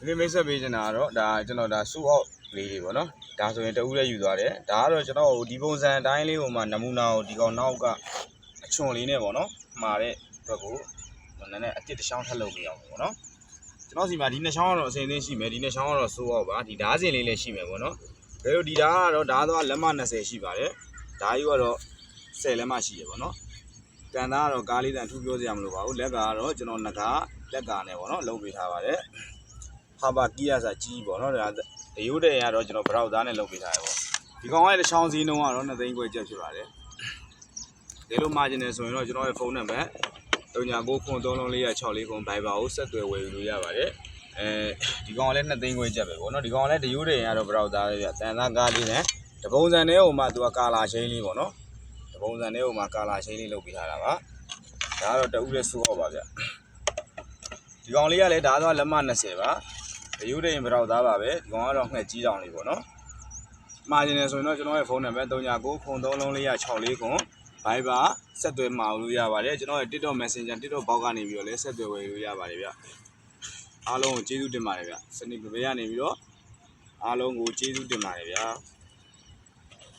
ဒီမိတ်ဆက်ပေးနေတာတော့ဒါကျွန်တော်ဒါစူအောက်လေးတွေပေါ့နော်ဒါဆိုရင်တဦးလေးယူသွားတယ်ဒါကတော့ကျွန်တော်ဒီပုံစံအတိုင်းလေးဟိုမှာနမူနာကိုဒီကောင်နောက်ကအချွန်လေးနဲ့ပေါ့နော်မှာတဲ့အတွက်ကိုနည်းနည်းအတစ်တစ်ချောင်းထပ်လုပ်ပြအောင်ပေါ့နော်ကျွန်တော်စီမှာဒီနှစ်ချောင်းကတော့အစင်းအသင်းရှိမယ်ဒီနှစ်ချောင်းကတော့စူအောက်ပါဒီဓာတ်စင်လေးလည်းရှိမယ်ပေါ့နော်ဒါလို့ဒီဓာတ်ကတော့ဓာတ်သွားလက်မ20ရှိပါတယ်ဓာတ်ယူကတော့10လက်မရှိရပေါ့နော်ကန်သားကတော့ကားလေးတန်ထူးပြောစရာမလိုပါဘူးလက်ကတော့ကျွန်တော်ငကားလက်ကာနဲ့ပေါ့နော်လုပ်ပေးထားပါတယ်ဟာဘာကီးရစာကြီးပေါ့နော်ဒါရိုးတဲ့ရတော့ကျွန်တော်ဘရောက်သားနဲ့လုပ်ပေးထားရပေါ့ဒီကောင်ရဲ့တစ်ချောင်းစီးနှုံးကတော့2သိန်းခွဲကျပ်ဖြစ်ပါတယ်ဒီလို margin နဲ့ဆိုရင်တော့ကျွန်တော်ရဲ့ဖုန်းနံပါတ်39933464ဘိုင်ဘာကိုဆက်သွယ်ဝယ်ယူလို့ရပါတယ်ဒီကောင်လည်း2သိန်းခွဲကျပ်ပဲပေါ့နော်ဒီကောင်လည်းရိုးတဲ့ရတော့ဘရောက်သားပဲပြတန်သားကားလေးနဲ့တပုံစံနဲ့ဟိုမှာသူကကာလာရှိန်းလေးပေါ့နော်တပုံစံနဲ့ဟိုမှာကာလာရှိန်းလေးလုပ်ပေးထားတာပါဒါကတော့တဦးလေးစိုးအောင်ပါဗျဒီကောင်လေးကလည်းဒါတော့လက်မ20ပါရိုးတဲ့ရင်ဘရောက်သားပါပဲဒီကောင်ကတော့ငှက်ကြီးတောင်လေးပေါ့နော်မှာကျင်နေဆိုရင်တော့ကျွန်တော်ရဲ့ဖုန်းနံပါတ်39933464ဘိုင်ဘာဆက်သွယ်မှာလို့ရပါတယ်ကျွန်တော်ရဲ့ TikTok Messenger TikTok ဘောက်ကနေပြီးတော့လည်းဆက်သွယ်ဝယ်လို့ရပါတယ်ဗျအားလုံးကိုကျေးဇူးတင်ပါတယ်ဗျစနေပပေးရနေပြီးတော့အားလုံးကိုကျေးဇူးတင်ပါတယ်ဗျာ